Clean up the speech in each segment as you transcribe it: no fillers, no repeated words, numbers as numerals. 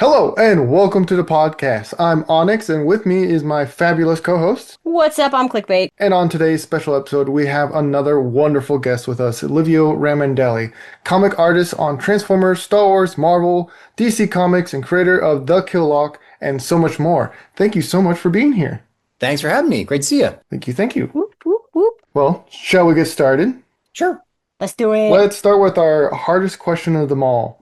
Hello and welcome to the podcast. I'm Onyx, and with me is my fabulous co-host. What's up? I'm Clickbait. And on today's special episode, we have another wonderful guest with us, Livio Ramondelli, comic artist on Transformers, Star Wars, Marvel, DC Comics, and creator of The Kill Lock, and so much more. Thank you so much for being here. Thanks for having me. Great to see you. Thank you, thank you. Whoop, whoop, whoop. Well, shall we get started? Sure. Let's do it. Let's start with our hardest question of them all.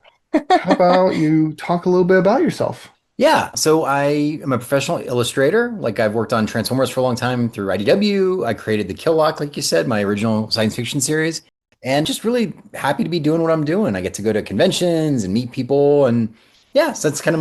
How about you talk a little bit about yourself? Yeah. So I am a professional illustrator. Like I've worked on Transformers for a long time through IDW. I created the Kill Lock, like you said, my original science fiction series. And just really happy to be doing what I'm doing. I get to go to conventions and meet people. And yeah, so that's kind of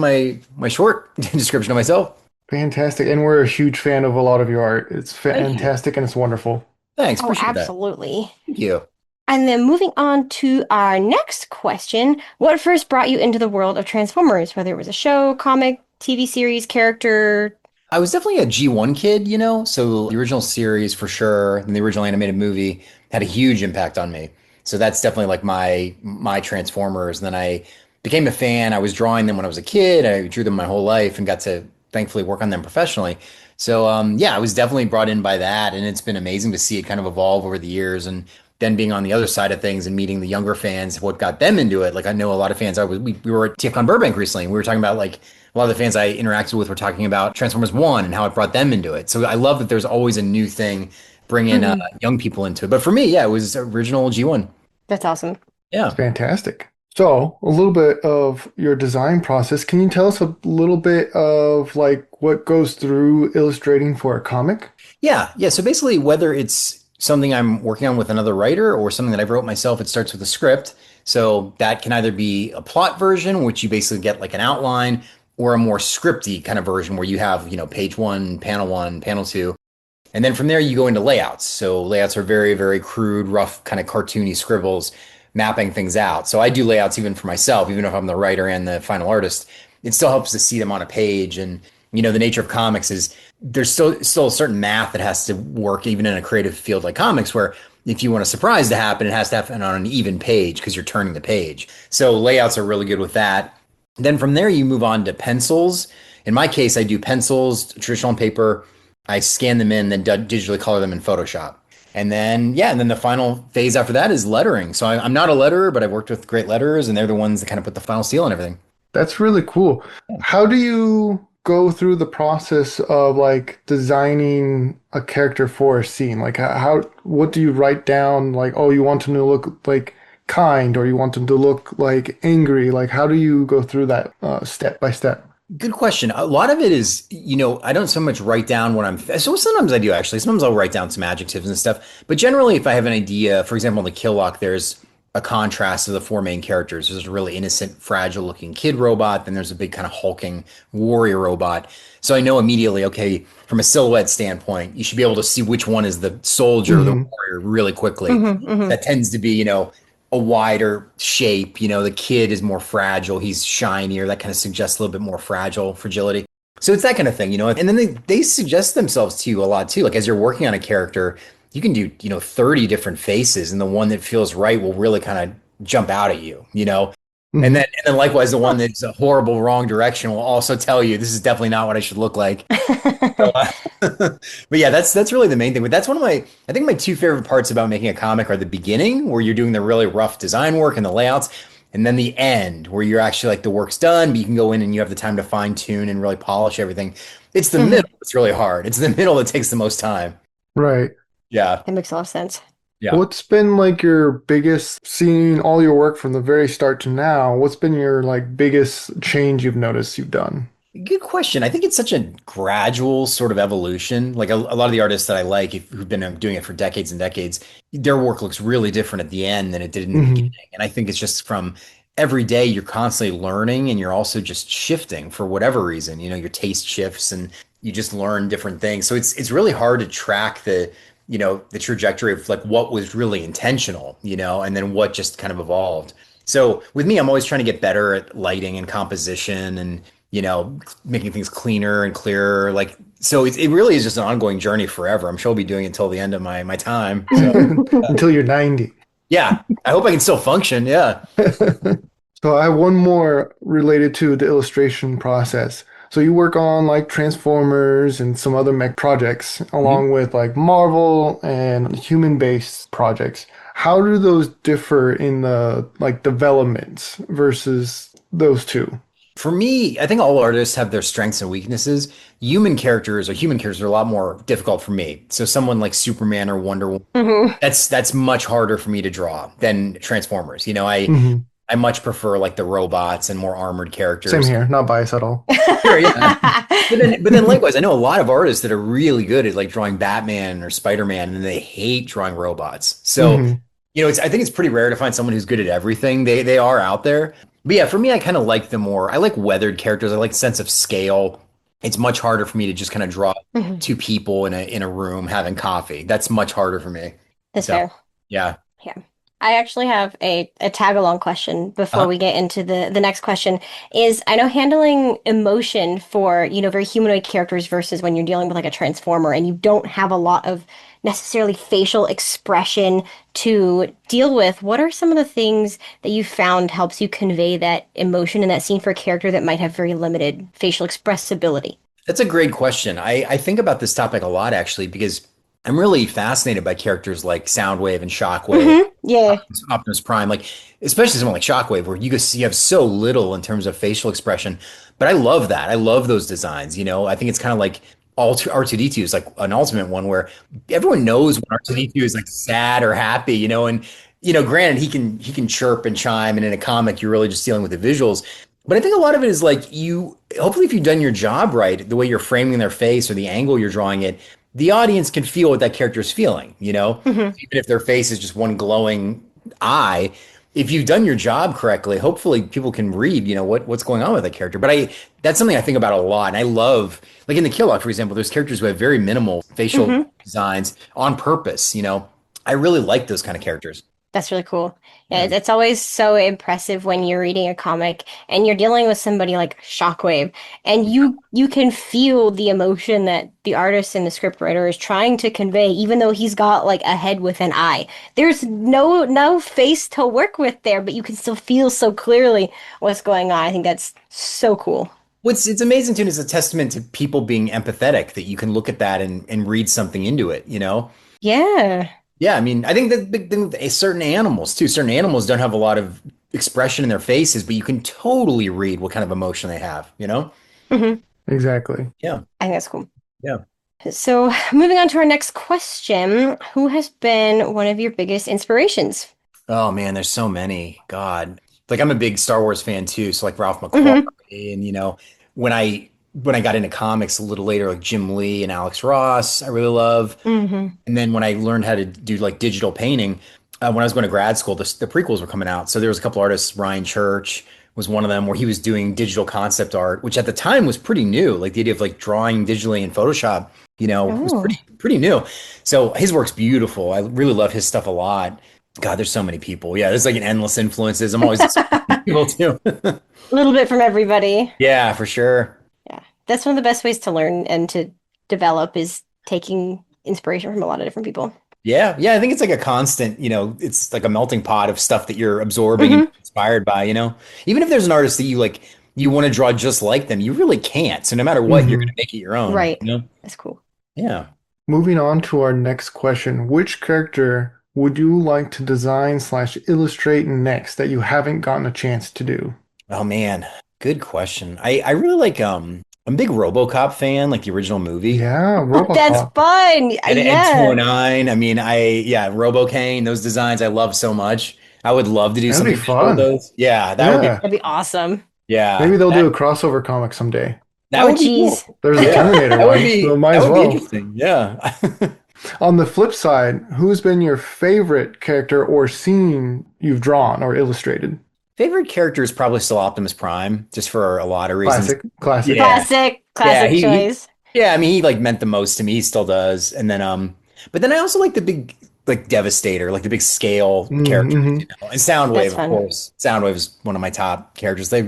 my short description of myself. Fantastic. And we're a huge fan of a lot of your art. It's Thank you. fantastic and it's wonderful. Thanks. Oh, Appreciate that. absolutely. Thank you. And then moving on to our next question. What first brought you into the world of Transformers? Whether it was a show, comic, TV series, character? I was definitely a G1 kid, so the original series for sure, and the original animated movie had a huge impact on me. So that's definitely like my Transformers. And then I became a fan. I was drawing them when I was a kid. I drew them my whole life and got to thankfully work on them professionally. So yeah, I was definitely brought in by that, and it's been amazing to see it kind of evolve over the years. And then being on the other side of things and meeting the younger fans, what got them into it. Like I know a lot of fans. We were at TFCon Burbank recently, and we were talking about like a lot of the fans I interacted with were talking about Transformers One and how it brought them into it. So I love that there's always a new thing bringing Mhm. young people into it. But for me, yeah, it was original G1. That's awesome. It's Yeah. fantastic. So, a little bit of your design process. Can you tell us a little bit of like what goes through illustrating for a comic? Yeah. Yeah. So basically, whether it's something I'm working on with another writer or something that I wrote myself, it starts with a script. So that can either be a plot version, which you basically get like an outline, or a more scripty kind of version where you have, page one, panel two. And then from there, you go into layouts. So layouts are very, very crude, rough, kind of cartoony scribbles, mapping things out. So I do layouts even for myself, even if I'm the writer and the final artist. It still helps to see them on a page. And the nature of comics is there's still a certain math that has to work, even in a creative field like comics, where if you want a surprise to happen, it has to happen on an even page because you're turning the page. So layouts are really good with that. Then from there, you move on to pencils. In my case, I do pencils, traditional on paper. I scan them in, then digitally color them in Photoshop. And then, yeah, and then the final phase after that is lettering. So I'm not a letterer, but I've worked with great letterers, and they're the ones that kind of put the final seal on everything. That's really cool. How do you go through the process of like designing a character for a scene? Like what do you write down? Like, oh, you want them to look like kind, or you want them to look like angry? Like, how do you go through that step by step? Good question. A lot of it is, I don't so much write down what I'm. So sometimes I do actually. Sometimes I'll write down some adjectives and stuff. But generally, if I have an idea, for example, in the Kill Lock, there's a contrast of the four main characters. There's a really innocent, fragile-looking kid robot. Then there's a big kind of hulking warrior robot. So I know immediately, okay, from a silhouette standpoint, you should be able to see which one is the soldier or the Hmm. warrior really quickly. Hmm. Hmm. That tends to be, a wider shape. The kid is more fragile. He's shinier. That kind of suggests a little bit more fragility. So it's that kind of thing. And then they suggest themselves to you a lot too. Like as you're working on a character, you can do, 30 different faces, and the one that feels right will really kind of jump out at you. And Hmm. then likewise, the one that's a horrible wrong direction will also tell you this is definitely not what I should look like. So, but yeah, that's really the main thing. But that's I think my two favorite parts about making a comic are the beginning, where you're doing the really rough design work and the layouts, and then the end, where you're actually like the work's done, but you can go in and you have the time to fine tune and really polish everything. It's the Hmm. middle that's really hard. It's the middle that takes the most time. Right. Yeah, That makes a lot of sense. yeah. What's been like your biggest, seeing all your work from the very start to now, what's been your like biggest change you've noticed you've done? Good question. I think it's such a gradual sort of evolution. Like a lot of the artists that I like, who've been doing it for decades and decades, their work looks really different at the end than it did in the beginning. Hmm. And I think it's just from every day you're constantly learning, and you're also just shifting for whatever reason. Your taste shifts and you just learn different things. So it's really hard to track the trajectory of like what was really intentional, and then what just kind of evolved. So with me, I'm always trying to get better at lighting and composition and making things cleaner and clearer. Like, so it really is just an ongoing journey forever. I'm sure I'll be doing it until the end of my time. So Until you're 90. yeah, I hope I can still function. Yeah. So I have one more related to the illustration process. So you work on like Transformers and some other mech projects Mhm. along with like Marvel and human-based projects. How do those differ in the like developments versus those two? For me, I think all artists have their strengths and weaknesses. Human characters are a lot more difficult for me. So someone like Superman or Wonder Woman, Hmm. that's much harder for me to draw than Transformers. Hmm. I much prefer like the robots and more armored Same characters. here, not biased at all. Sure, yeah. But then likewise, I know a lot of artists that are really good at like drawing Batman or Spider-Man and they hate drawing robots. So, Hmm. I think it's pretty rare to find someone who's good at everything. They are out there. But yeah, for me, I kind of like the more I like weathered characters. I like sense of scale. It's much harder for me to just kind of draw two people in a room having coffee. That's much harder for me. That's So, fair. yeah. Yeah. I actually have a tag along question before Uh-huh. we get into the next question is I know handling emotion for, very humanoid characters versus when you're dealing with like a transformer and you don't have a lot of necessarily facial expression to deal with. What are some of the things that you found helps you convey that emotion in that scene for a character that might have very limited facial expressibility? That's a great question. I think about this topic a lot actually because I'm really fascinated by characters like Soundwave and Shockwave, Yeah. Optimus Prime, like especially someone like Shockwave, where you have so little in terms of facial expression. But I love that. I love those designs. I think it's kind of like all R2D2 is like an ultimate one where everyone knows when R2D2 is like sad or happy, and granted he can chirp and chime, and in a comic you're really just dealing with the visuals. But I think a lot of it is like hopefully if you've done your job right, the way you're framing their face or the angle you're drawing it, the audience can feel what that character is feeling. Hmm. Even if their face is just one glowing eye, if you've done your job correctly, hopefully people can read, what's going on with that character. But that's something I think about a lot. And I love, like in the Kill Off, for example, there's characters who have very minimal facial Hmm. designs on purpose. I really like those kind of characters. That's really cool. Yeah, Yeah. it's always so impressive when you're reading a comic and you're dealing with somebody like Shockwave, and you can feel the emotion that the artist and the scriptwriter is trying to convey, even though he's got like a head with an eye. There's no face to work with there, but you can still feel so clearly what's going on. I think that's so cool. What's it's amazing too, and it's a testament to people being empathetic that you can look at that and read something into it. Yeah. Yeah, I mean, I think that big thing with certain animals too. Certain animals don't have a lot of expression in their faces, but you can totally read what kind of emotion they have. Hmm. Exactly. Yeah, I think that's cool. yeah. So, moving on to our next question, who has been one of your biggest inspirations? Oh man, there's so many. God, like I'm a big Star Wars fan too. So like Ralph Hmm. McQuarrie, and when I got into comics a little later, like Jim Lee and Alex Ross, I really love. Hmm. And then when I learned how to do like digital painting, when I was going to grad school, the prequels were coming out. So there was a couple artists. Ryan Church was one of them, where he was doing digital concept art, which at the time was pretty new. Like the idea of like drawing digitally in Photoshop, was Oh. pretty new. So his work's beautiful. I really love his stuff a lot. God, there's so many people. Yeah, there's like an endless influences. I'm always A people too. little bit from everybody. Yeah, for sure. Yeah. That's one of the best ways to learn and to develop is taking inspiration from a lot of different people. Yeah, yeah, I think it's like a constant, it's like a melting pot of stuff that you're absorbing and Hmm. inspired by. Even if there's an artist that you want to draw just like them, you really can't. So no matter what, you're Hmm. gonna make it your own, Right. you know? That's cool. Yeah. Moving on to our next question. Which character would you like to design slash illustrate next that you haven't gotten a chance to do? Oh man, good question. I really like I'm a big RoboCop fan, like the original movie. Yeah, That's Robocop. fun. And Yeah. 209. I mean, yeah, RoboCane, those designs I love so much. I would love to do That'd be something visual with fun. those. Yeah, that would be Yeah. That'd be awesome. yeah. Maybe they'll do That a crossover comic someday. that Oh, would be cool. geez. There's a Yeah, Terminator that would one, so be might that as would be well. interesting. Yeah. On the flip side, who's been your favorite character or scene you've drawn or illustrated? Favorite character is probably still Optimus Prime, just for a lot of reasons. Classic, classic. Yeah. Classic. Yeah, Classic choice. yeah, I mean he like meant the most to me, he still does. And then but then I also like the big like Devastator, like the big scale characters, Mm-hmm. And Soundwave, That's of fun. course. Soundwave is one of my top characters. I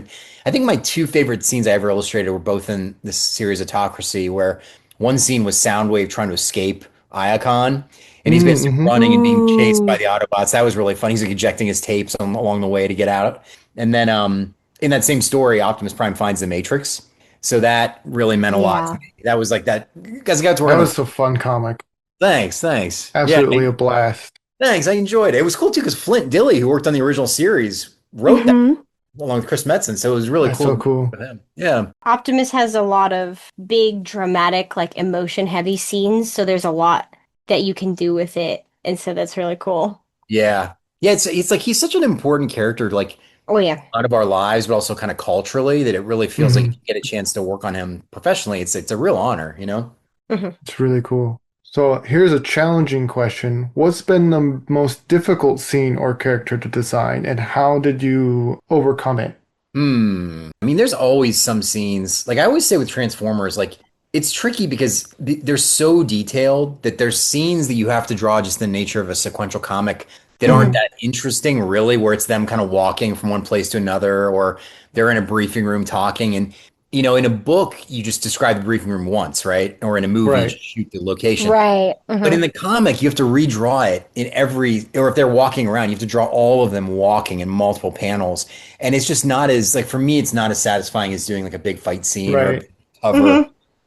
think my two favorite scenes I ever illustrated were both in this series Autocracy, where one scene was Soundwave trying to escape Iacon, and he's basically Mm-hmm. running and being chased by Ooh. the Autobots. That was really fun. He's like ejecting his tapes along the way to get out. And then in that same story, Optimus Prime finds the Matrix. So that really meant a lot to Yeah. me. That was like that because I got to work That on the was a fun comic. thanks. Yeah, Absolutely a blast. thanks. I enjoyed it. It was cool too because Flint Dille, who worked on the original series, wrote that Hmm. along with Chris Metzen. So it was really That's cool so to work cool. with him. Yeah. Optimus has a lot of big, dramatic, like emotion heavy scenes, so there's a lot that you can do with it. And so that's really cool. Yeah. Yeah, it's like he's such an important character, like Oh yeah. out of our lives, but also kind of culturally, that it really feels like if Hmm. you get a chance to work on him professionally, it's a real honor, you know? Hmm. It's really cool. So here's a challenging question. What's been the most difficult scene or character to design, and how did you overcome it? I mean, there's always some scenes. Like I always say with Transformers, like it's tricky because they're so detailed that there's scenes that you have to draw just the nature of a sequential comic that aren't Hmm. that interesting, really, where it's them kind of walking from one place to another, or they're in a briefing room talking. And, in a book, you just describe the briefing room once, right? Or in a movie, you Right. just shoot the location. Right. But Hmm. in the comic, you have to redraw it in every, or if they're walking around, you have to draw all of them walking in multiple panels. And it's just not as, like, for me, it's not as satisfying as doing like a big fight scene or a Right. big cover. Hmm.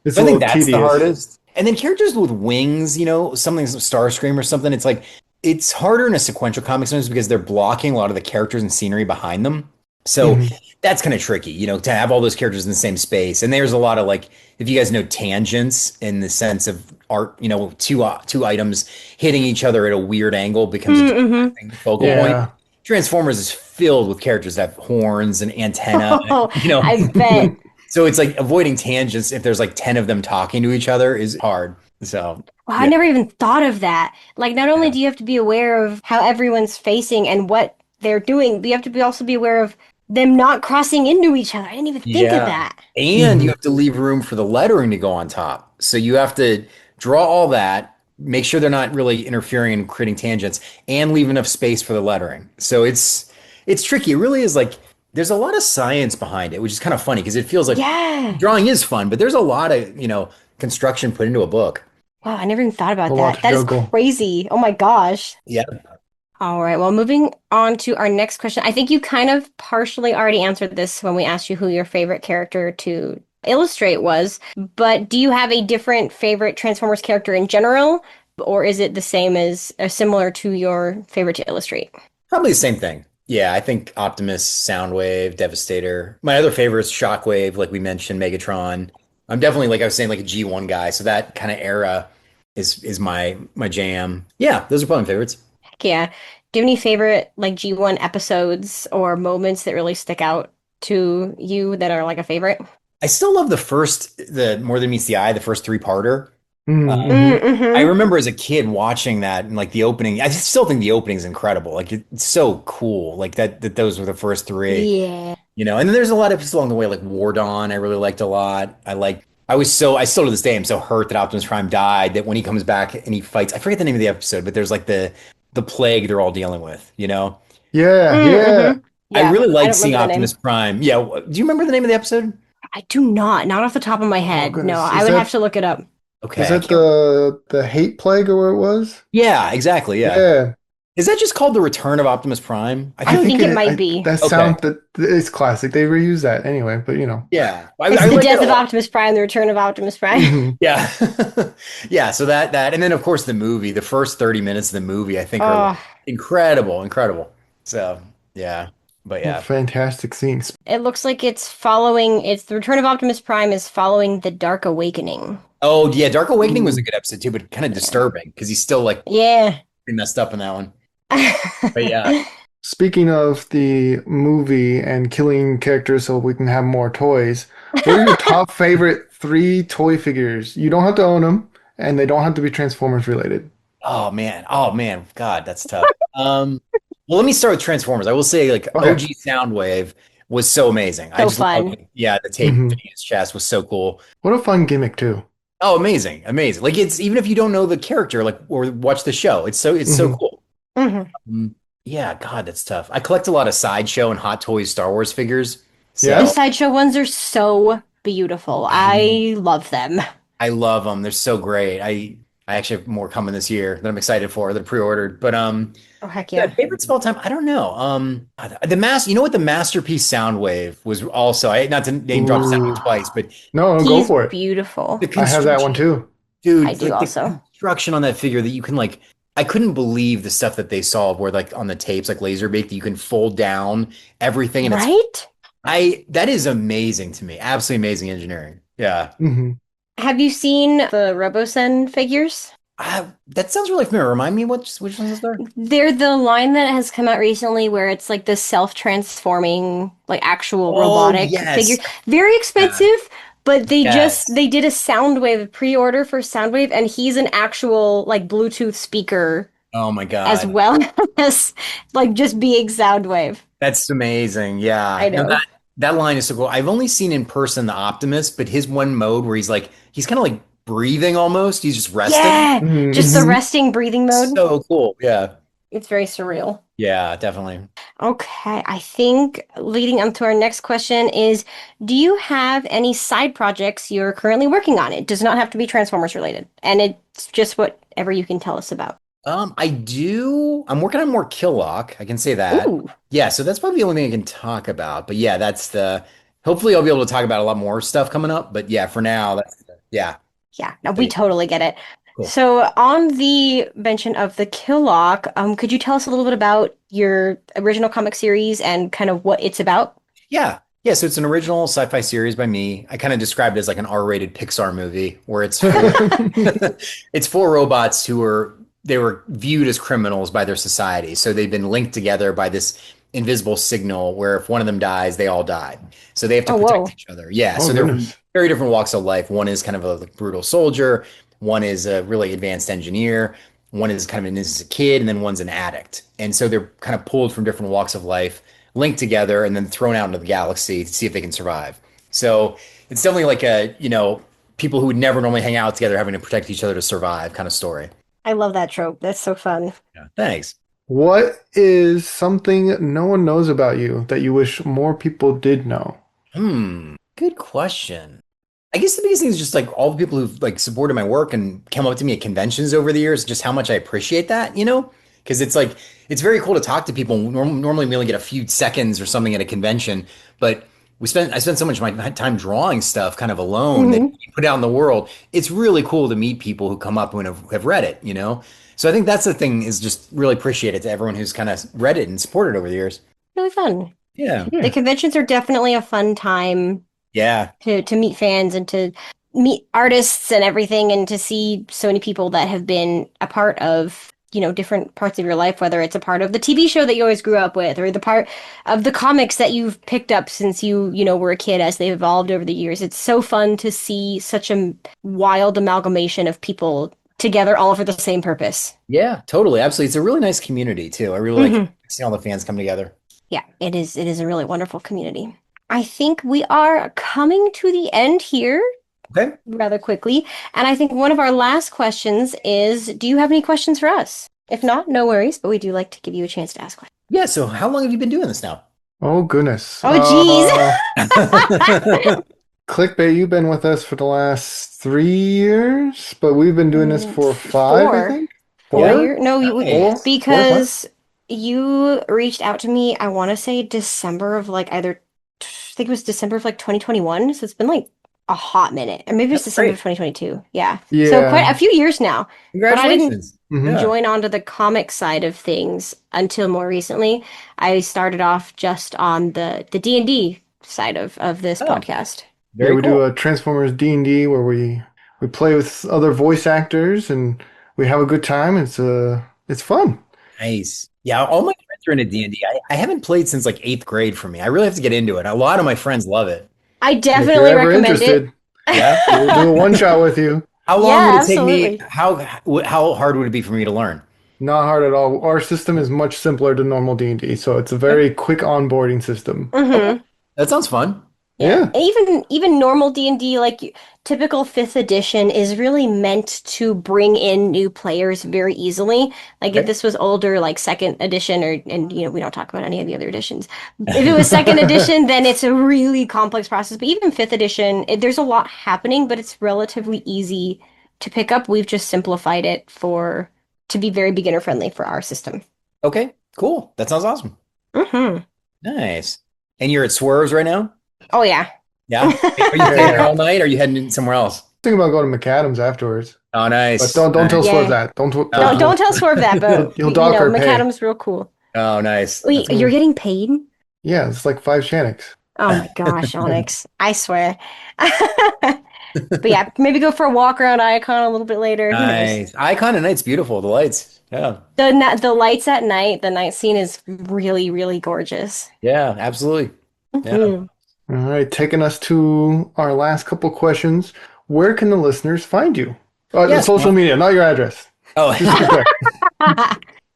It's So a I think little that's the tedious. hardest. And then characters with wings, something like Starscream or something, it's like, it's harder in a sequential comic sometimes because they're blocking a lot of the characters and scenery behind them. So Hmm. that's kind of tricky, to have all those characters in the same space. And there's a lot of like, if you guys know tangents in the sense of art, two items hitting each other at a weird angle becomes a Hmm. distracting focal point. Yeah. Transformers is filled with characters that have horns and antenna, Oh, you know. I bet. So it's like avoiding tangents if there's like 10 of them talking to each other is hard. So, Wow, I yeah. never even thought of that. Like, not only Yeah. do you have to be aware of how everyone's facing and what they're doing, but you have to be also be aware of them not crossing into each other. I didn't even think of Yeah. that. And you Hmm. have to leave room for the lettering to go on top. So you have to draw all that, make sure they're not really interfering and creating tangents, and leave enough space for the lettering. So it's tricky. It really is like there's a lot of science behind it, which is kind of funny because it feels like Yeah. drawing is fun, but there's a lot of, construction put into a book. Wow, I never even thought A about lot that. to That is juggle. crazy. Oh my gosh. Yeah. All right, well, moving on to our next question. I think you kind of partially already answered this when we asked you who your favorite character to illustrate was, but do you have a different favorite Transformers character in general, or is it the same as similar to your favorite to illustrate? Probably the same thing. Yeah, I think Optimus, Soundwave, Devastator. My other favorite is Shockwave, like we mentioned, Megatron. I'm definitely, like I was saying, like a G1 guy. So that kind of era is my jam. Yeah, those are probably my favorites. Heck yeah. Do you have any favorite like G1 episodes or moments that really stick out to you that are like a favorite? I still love the More Than Meets the Eye, the first three-parter. Hmm. I Mm-hmm. remember as a kid watching that and like the opening. I still think the opening is incredible. Like it's so cool. Like that those were the first three. Yeah. And then there's a lot of episodes along the way, like War Dawn, I really liked a lot. I still to this day, I'm so hurt that Optimus Prime died that when he comes back and he fights, I forget the name of the episode, but there's like the plague they're all dealing with. Yeah, yeah. Mm-hmm. I Yeah, really I like don't seeing remember the Optimus name. Prime. Yeah, do you remember the name of the episode? I do not off the top of my Oh head. No, goodness. I would have to look it up. Is Okay, I that can't. the hate plague or what it was? Yeah, exactly. Yeah. Yeah. Is that just called The Return of Optimus Prime? I I feel like think Think it it might I, be. that okay. sound that is classic. They reuse that anyway, but Yeah, It's I the like that death a of lot. Optimus Prime, the return of Optimus Prime. Hmm. Yeah. Yeah, so that and then of course the movie, the first 30 minutes of the movie I think are like Oh, incredible. So, yeah. But Well, yeah. fantastic scenes. it looks like it's the return of Optimus Prime is following the Dark Awakening. Oh, yeah, Dark Awakening was a Ooh. good episode too, but kind of Yeah. disturbing because he's still like Yeah. pretty messed up in that one. But yeah. Speaking of the movie and killing characters so we can have more toys, what are your top favorite three toy figures? You don't have to own them, and they don't have to be Transformers related. Oh man. Oh man. God, that's tough. Well, let me start with Transformers. I will say like Okay. OG Soundwave was so amazing. I So just love fun. like, yeah, the tape Hmm. fitting his chest was so cool. What a fun gimmick too. Oh, amazing. Like it's even if you don't know the character, like or watch the show, it's so Hmm. cool. Hmm. Mm, yeah, God, that's tough. I collect a lot of Sideshow and Hot Toys Star Wars figures, The so Yeah? sideshow ones are so beautiful. I I love them. I love them. They're so great. I actually have more coming this year that I'm excited for that I pre-ordered. But Oh, heck yeah, yeah. favorites of all time. I don't know. You know what, the Masterpiece Soundwave was also. I not to name drop Soundwave Ooh. twice, but No, go He's for it. the beautiful. I have that one construction, too. I dude, do like the also. construction on that figure that you can like. I couldn't believe the stuff that they solved where like on the tapes, like laser bake, that you can fold down everything and it's Right? that is amazing to me. Absolutely amazing engineering. Yeah. Hmm. Have you seen the Robosen figures? That sounds really familiar. Remind me which ones is there? They're the line that has come out recently where it's like the self-transforming, like actual Oh robotic figure. yes. Very Yeah. expensive, but Yes. they did a Soundwave pre-order for Soundwave and he's an actual like Bluetooth speaker Oh my as God. well as like just being Soundwave. That's amazing. Yeah. I No, know. that line is so cool. I've only seen in person the Optimus, but his one mode where he's kind of like breathing almost. He's just resting. Yeah, just the It's Hmm. resting breathing mode. so cool. Yeah. It's very surreal. Yeah, definitely. Okay, I think leading up to our next question is, do you have any side projects you're currently working on? It does not have to be Transformers related, and it's just whatever you can tell us about. I do. I'm working on more Kill Lock. I can say that. Ooh, Yeah, so that's probably the only thing I can talk about. But yeah, that's the. Hopefully, I'll be able to talk about a lot more stuff coming up. But yeah, for now, yeah. yeah, no, So we yeah, totally get it. cool. So, on the mention of the Killock, could you tell us a little bit about your original comic series and kind of what it's about? Yeah, yeah. So it's an original sci-fi series by me. I kind of described it as like an R-rated Pixar movie where it's four, it's four robots who were viewed as criminals by their society. So they've been linked together by this invisible signal where if one of them dies, they all die. So they have to Oh, protect whoa. each other. Yeah. Oh So they're from goodness. very different walks of life. One is kind of a like, brutal soldier. One is a really advanced engineer. One is kind of an innocent kid, and then one's an addict. And so they're kind of pulled from different walks of life, linked together, and then thrown out into the galaxy to see if they can survive. So it's definitely like people who would never normally hang out together having to protect each other to survive kind of story. I love that trope. That's so fun. Yeah. Thanks. What is something no one knows about you that you wish more people did know? Good question. I guess the biggest thing is just like all the people who've like supported my work and come up to me at conventions over the years, just how much I appreciate that, you know? Because it's like it's very cool to talk to people. Normally, we only get a few seconds or something at a convention, but I spent so much of my time drawing stuff kind of alone that Hmm. you put out in the world. It's really cool to meet people who come up and have read it, you know? So I think that's the thing is just really appreciate it to everyone who's kind of read it and supported over the years. Really fun. Yeah. The Yeah. conventions are definitely a fun time Yeah. to meet fans and to meet artists and everything and to see so many people that have been a part of, different parts of your life, whether it's a part of the TV show that you always grew up with or the part of the comics that you've picked up since you were a kid as they've evolved over the years. It's so fun to see such a wild amalgamation of people together all for the same purpose. Yeah, totally. Absolutely. It's a really nice community too. I really like Hmm. seeing all the fans come together. Yeah, it is a really wonderful community. I think we are coming to the end here Okay. rather quickly. And I think one of our last questions is, do you have any questions for us? If not, no worries, but we do like to give you a chance to ask questions. Yeah. So how long have you been doing this now? Oh goodness. Oh, geez. Clickbait, you've been with us for the last 3 years, but we've been doing this for five, I Four. think. Four Four? year? No, Four? Nice. 4 or 5? because you reached out to me, I want to say December of like either, I think it was December of like 2021. So it's been like a hot minute. Or maybe it's That's December of great. 2022. Yeah. So quite a Yeah. few years now. But I didn't Congratulations. Hmm. Yeah. join onto the comic side of things until more recently. I started off just on the D&D side of this Oh, podcast. Yeah, very we do cool. a Transformers D&D where we play with other voice actors and we have a good time. It's fun. Nice. Yeah, all my friends are into D&D. I haven't played since like eighth grade for me. I really have to get into it. A lot of my friends love it. I If you're definitely ever recommend it. interested, Yeah. we'll do a one shot with you. How long would Yeah, it take me? absolutely. How hard would it be for me to learn? Not hard at all. Our system is much simpler than normal D&D, so it's a Okay. very quick onboarding system. Okay. Hmm. That sounds fun. Yeah, Yeah. and even normal D&D, like typical fifth edition, is really meant to bring in new players very easily. Like if Okay. this was older, like second edition, or and we don't talk about any of the other editions. If it was second edition, then it's a really complex process. But even fifth edition, there's a lot happening, but it's relatively easy to pick up. We've just simplified it to be very beginner friendly for our system. Okay, cool. That sounds awesome. Hmm. Nice. And you're at Swerves right now? Oh yeah. Yeah. Are you Yeah, staying there yeah. all night or are you heading somewhere else? Thinking about going to McAdams afterwards, Oh, but nice. don't tell Nice. Swerve Yeah. that. Don't Uh, don't tell Swerve that, but He'll dock our pay. McAdam's real cool. oh, nice. Wait, That's you're cool. getting paid? Yeah, it's like 5 Shannocks. Oh my gosh, Onyx. I swear. But yeah, maybe go for a walk around Icon a little bit later. Who knows? Nice. Icon at night's beautiful. The lights. Yeah. The lights at night, the night scene is really, really gorgeous. Yeah, absolutely. Yeah. Hmm. All right, taking us to our last couple questions. Where can the listeners find you? The Yes. social media, not your address. Just to be Oh, clear.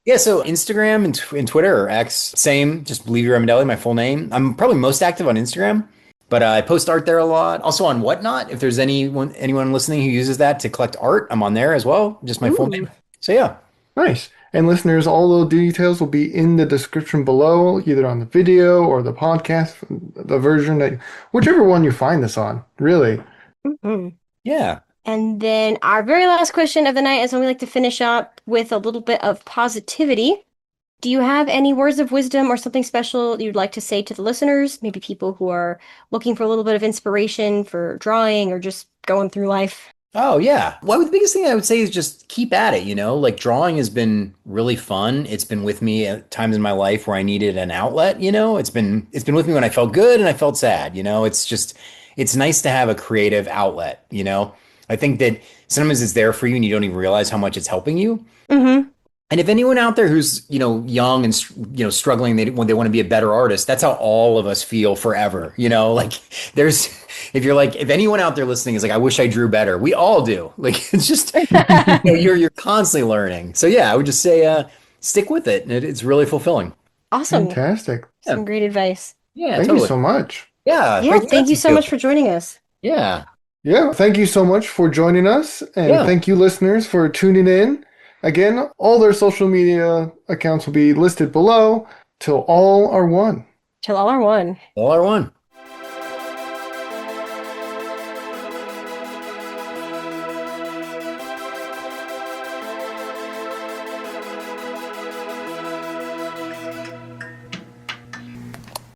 yeah. So Instagram and Twitter or X, same, just Livio Ramondelli, my full name. I'm probably most active on Instagram, but I post art there a lot. Also on Whatnot, if there's anyone listening who uses that to collect art, I'm on there as well, just my full Ooh. name. So yeah. Nice. And listeners, all the details will be in the description below, either on the video or the podcast, the version that, whichever one you find this on, really. Mhm. Yeah. And then our very last question of the night is when we like to finish up with a little bit of positivity. Do you have any words of wisdom or something special you'd like to say to the listeners? Maybe people who are looking for a little bit of inspiration for drawing or just going through life. Oh yeah. Well, the biggest thing I would say is just keep at it, you know? Like drawing has been really fun. It's been with me at times in my life where I needed an outlet, you know? It's been with me when I felt good and I felt sad, you know? It's nice to have a creative outlet, you know? I think that sometimes it's there for you and you don't even realize how much it's helping you. Mm-hmm. And if anyone out there who's, young and, struggling, when they want to be a better artist, that's how all of us feel forever. Like if anyone out there listening is like, I wish I drew better. We all do. Like, it's just, you're constantly learning. So yeah, I would just say, stick with it. It's really fulfilling. Awesome. Fantastic. Yeah. Some great advice. Yeah, Thank you totally. so much. Yeah. Yeah, Great to thank you talk so to much for joining us. Yeah. Yeah, thank you so much for joining us. And Yeah. thank you, listeners, for tuning in. Again, all their social media accounts will be listed below till all are one. Till all are one. All are one.